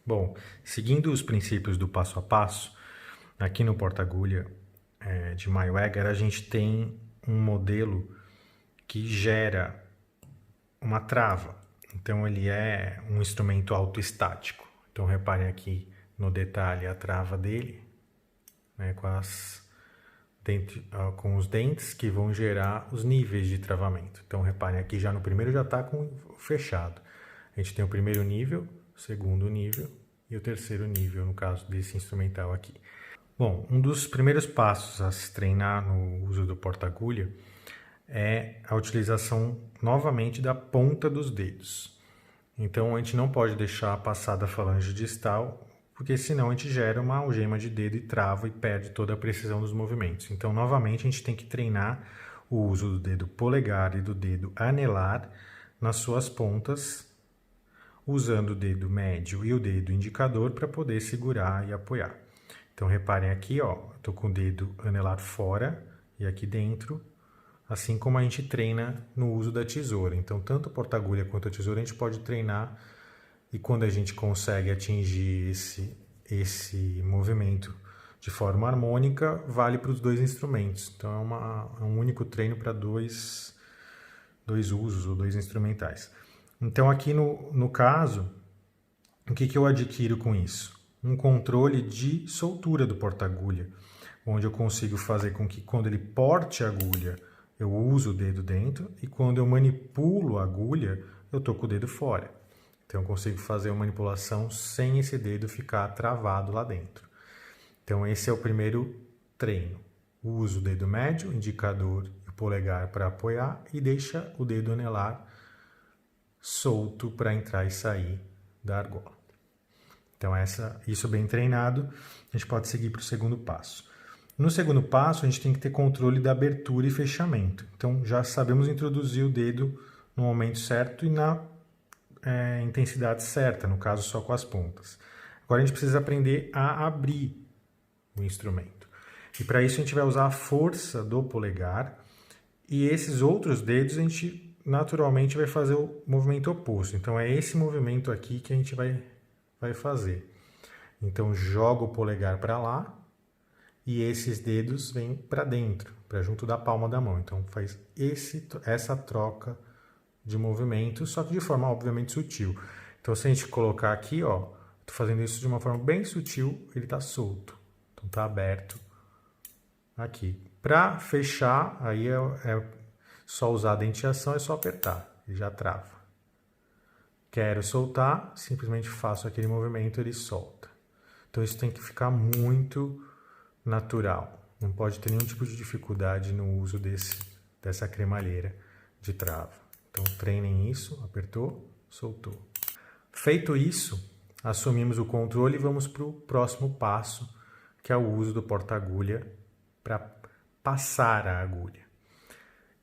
Bom, seguindo os princípios do passo a passo, aqui no porta-agulha de Mayweather a gente tem um modelo que gera uma trava. Então ele é um instrumento autoestático. Então reparem aqui no detalhe a trava dele, né, com os dentes que vão gerar os níveis de travamento. Então reparem aqui já no primeiro já está com fechado. A gente tem o primeiro nível, o segundo nível e o terceiro nível, no caso desse instrumental aqui. Bom, um dos primeiros passos a se treinar no uso do porta-agulha é a utilização novamente da ponta dos dedos. Então a gente não pode deixar passar da falange distal, porque senão a gente gera uma algema de dedo e trava e perde toda a precisão dos movimentos. Então novamente a gente tem que treinar o uso do dedo polegar e do dedo anelar nas suas pontas, usando o dedo médio e o dedo indicador para poder segurar e apoiar. Então reparem aqui, ó, estou com o dedo anelar fora e aqui dentro, assim como a gente treina no uso da tesoura. Então tanto o porta-agulha quanto a tesoura a gente pode treinar, e quando a gente consegue atingir esse movimento de forma harmônica, vale para os dois instrumentos. Então é um único treino para dois usos ou dois instrumentais. Então aqui no caso, o que eu adquiro com isso? Um controle de soltura do porta-agulha, onde eu consigo fazer com que quando ele porte a agulha, eu uso o dedo dentro, e quando eu manipulo a agulha, eu estou com o dedo fora. Então eu consigo fazer uma manipulação sem esse dedo ficar travado lá dentro. Então esse é o primeiro treino. Uso o dedo médio, indicador e polegar para apoiar e deixa o dedo anelar solto para entrar e sair da argola. Então isso bem treinado, a gente pode seguir para o segundo passo. No segundo passo, a gente tem que ter controle da abertura e fechamento. Então já sabemos introduzir o dedo no momento certo e na intensidade certa, no caso só com as pontas. Agora a gente precisa aprender a abrir o instrumento. E para isso a gente vai usar a força do polegar, e esses outros dedos a gente naturalmente vai fazer o movimento oposto. Então é esse movimento aqui que a gente vai fazer. Então joga o polegar para lá e esses dedos vêm para dentro, para junto da palma da mão. Então faz essa troca de movimento, só que de forma obviamente sutil. Então se a gente colocar aqui, ó, tô fazendo isso de uma forma bem sutil, ele tá solto. Então tá aberto aqui. Para fechar, aí é só usar a dentição, é só apertar, ele já trava. Quero soltar, simplesmente faço aquele movimento, ele solta. Então isso tem que ficar muito natural. Não pode ter nenhum tipo de dificuldade no uso dessa cremalheira de trava. Então treinem isso, apertou, soltou. Feito isso, assumimos o controle e vamos para o próximo passo, que é o uso do porta-agulha para passar a agulha.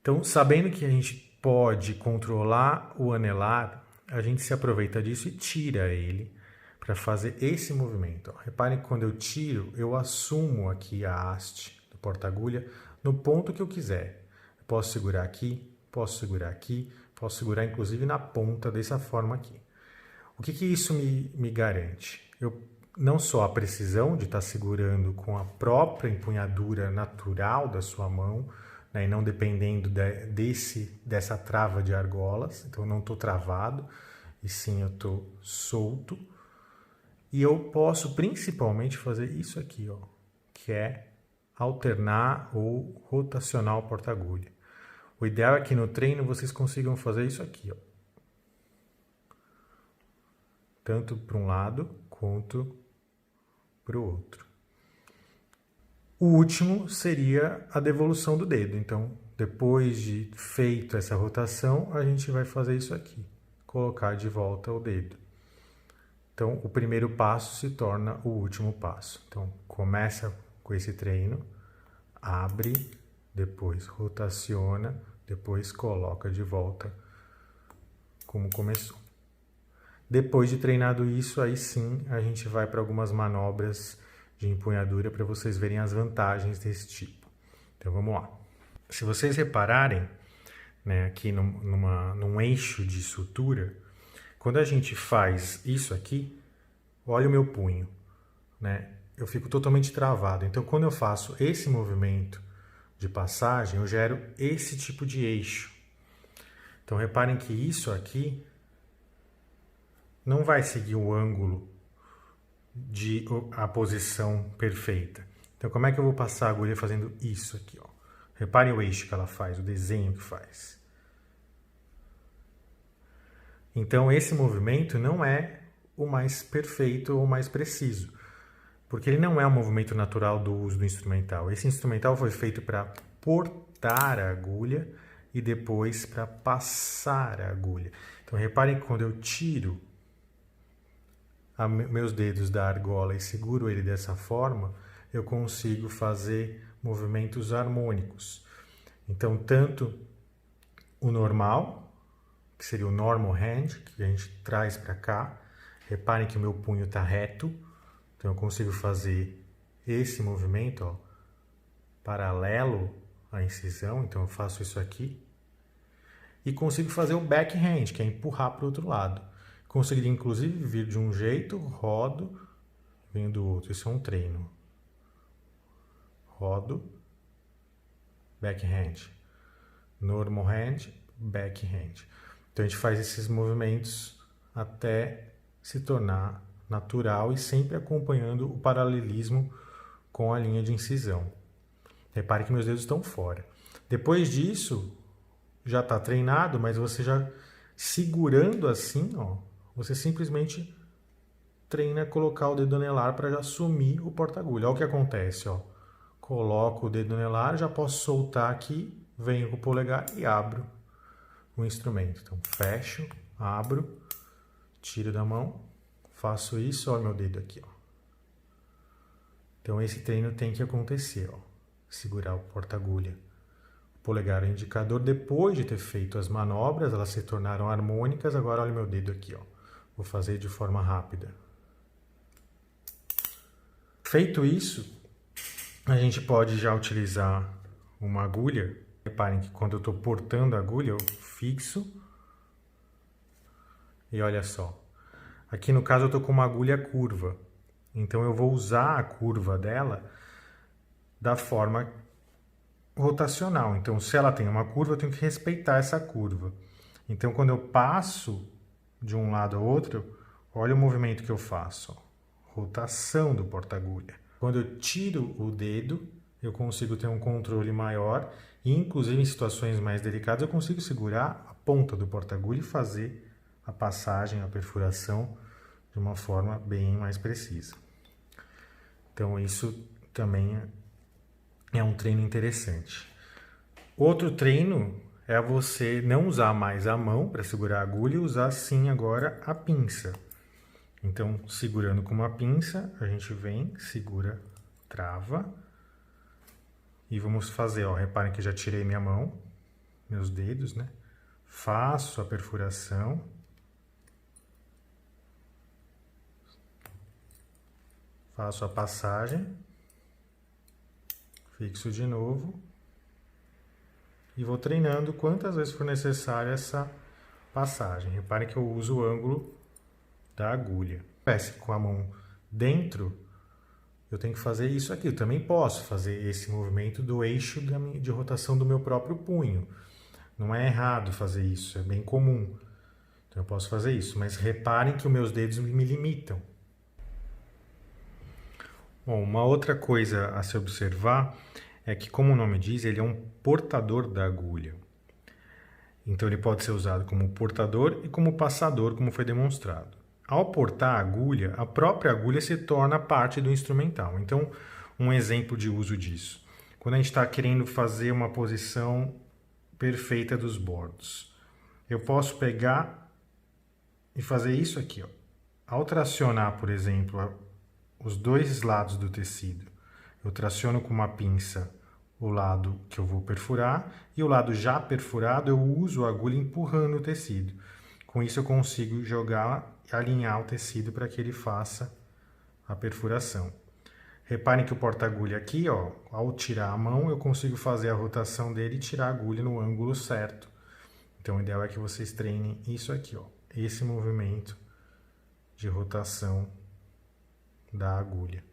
Então, sabendo que a gente pode controlar o anelar, a gente se aproveita disso e tira ele para fazer esse movimento. Reparem que quando eu tiro, eu assumo aqui a haste do porta-agulha no ponto que eu quiser. Eu posso segurar aqui, posso segurar aqui, posso segurar inclusive na ponta dessa forma aqui. O que isso me garante? Eu não só a precisão de estar segurando com a própria empunhadura natural da sua mão, né, e não dependendo dessa trava de argolas, então eu não estou travado, e sim eu estou solto. E eu posso principalmente fazer isso aqui, ó, que é alternar ou rotacionar o porta-agulha. O ideal é que no treino vocês consigam fazer isso aqui, ó, tanto para um lado quanto para o outro. O último seria a devolução do dedo. Então, depois de feito essa rotação, a gente vai fazer isso aqui, colocar de volta o dedo. Então, o primeiro passo se torna o último passo. Então, começa com esse treino, abre, depois rotaciona, depois coloca de volta como começou. Depois de treinado isso, aí sim a gente vai para algumas manobras de empunhadura para vocês verem as vantagens desse tipo. Então vamos lá. Se vocês repararem, né, aqui num eixo de sutura, quando a gente faz isso aqui, olha o meu punho, né? Eu fico totalmente travado. Então, quando eu faço esse movimento de passagem, eu gero esse tipo de eixo. Então, reparem que isso aqui não vai seguir o ângulo de a posição perfeita. Então, como é que eu vou passar a agulha fazendo isso aqui, ó? Reparem o eixo que ela faz, o desenho que faz. Então, esse movimento não é o mais perfeito ou mais preciso, porque ele não é um movimento natural do uso do instrumental. Esse instrumental foi feito para portar a agulha e depois para passar a agulha. Então, reparem que quando eu tiro meus dedos da argola e seguro ele dessa forma, eu consigo fazer movimentos harmônicos. Então, tanto o normal, que seria o normal hand, que a gente traz para cá. Reparem que o meu punho está reto, então eu consigo fazer esse movimento, ó, paralelo à incisão, então eu faço isso aqui. E consigo fazer o backhand, que é empurrar para o outro lado. Conseguiria inclusive vir de um jeito, rodo, venho do outro. Isso é um treino. Rodo, backhand. Normal hand, backhand. Então a gente faz esses movimentos até se tornar natural e sempre acompanhando o paralelismo com a linha de incisão. Repare que meus dedos estão fora. Depois disso, já está treinado, mas você já segurando assim, ó, você simplesmente treina colocar o dedo anelar para já sumir o porta-agulha. Olha o que acontece, ó. Coloco o dedo anelar, já posso soltar aqui, venho com o polegar e abro o instrumento. Então, fecho, abro, tiro da mão, faço isso, olha meu dedo aqui, ó. Então, esse treino tem que acontecer, ó. Segurar o porta-agulha. O polegar é o indicador. Depois de ter feito as manobras, elas se tornaram harmônicas. Agora, olha meu dedo aqui, ó. Vou fazer de forma rápida. Feito isso, a gente pode já utilizar uma agulha. Reparem que quando eu estou portando a agulha, eu fixo. E olha só. Aqui no caso eu estou com uma agulha curva. Então eu vou usar a curva dela da forma rotacional. Então se ela tem uma curva, eu tenho que respeitar essa curva. Então quando eu passo de um lado ao outro, olha o movimento que eu faço. Ó. Rotação do porta-agulha. Quando eu tiro o dedo, eu consigo ter um controle maior e inclusive em situações mais delicadas eu consigo segurar a ponta do porta-agulha e fazer a passagem, a perfuração de uma forma bem mais precisa. Então isso também é um treino interessante. Outro treino é você não usar mais a mão para segurar a agulha e usar sim agora a pinça. Então, segurando com uma pinça, a gente vem, segura, trava. E vamos fazer, ó, reparem que eu já tirei minha mão, meus dedos, né? Faço a perfuração. Faço a passagem. Fixo de novo. E vou treinando quantas vezes for necessário essa passagem. Reparem que eu uso o ângulo da agulha. Com a mão dentro, eu tenho que fazer isso aqui. Eu também posso fazer esse movimento do eixo de rotação do meu próprio punho. Não é errado fazer isso, é bem comum. Então eu posso fazer isso, mas reparem que os meus dedos me limitam. Bom, uma outra coisa a se observar é que, como o nome diz, ele é um portador da agulha. Então ele pode ser usado como portador e como passador, como foi demonstrado. Ao portar a agulha, a própria agulha se torna parte do instrumental. Então, um exemplo de uso disso. Quando a gente está querendo fazer uma posição perfeita dos bordos, eu posso pegar e fazer isso aqui, ó. Ao tracionar, por exemplo, os dois lados do tecido, eu traciono com uma pinça o lado que eu vou perfurar e o lado já perfurado eu uso a agulha empurrando o tecido. Com isso eu consigo jogar e alinhar o tecido para que ele faça a perfuração. Reparem que o porta-agulha aqui, ó, ao tirar a mão, eu consigo fazer a rotação dele e tirar a agulha no ângulo certo. Então o ideal é que vocês treinem isso aqui, ó, esse movimento de rotação da agulha.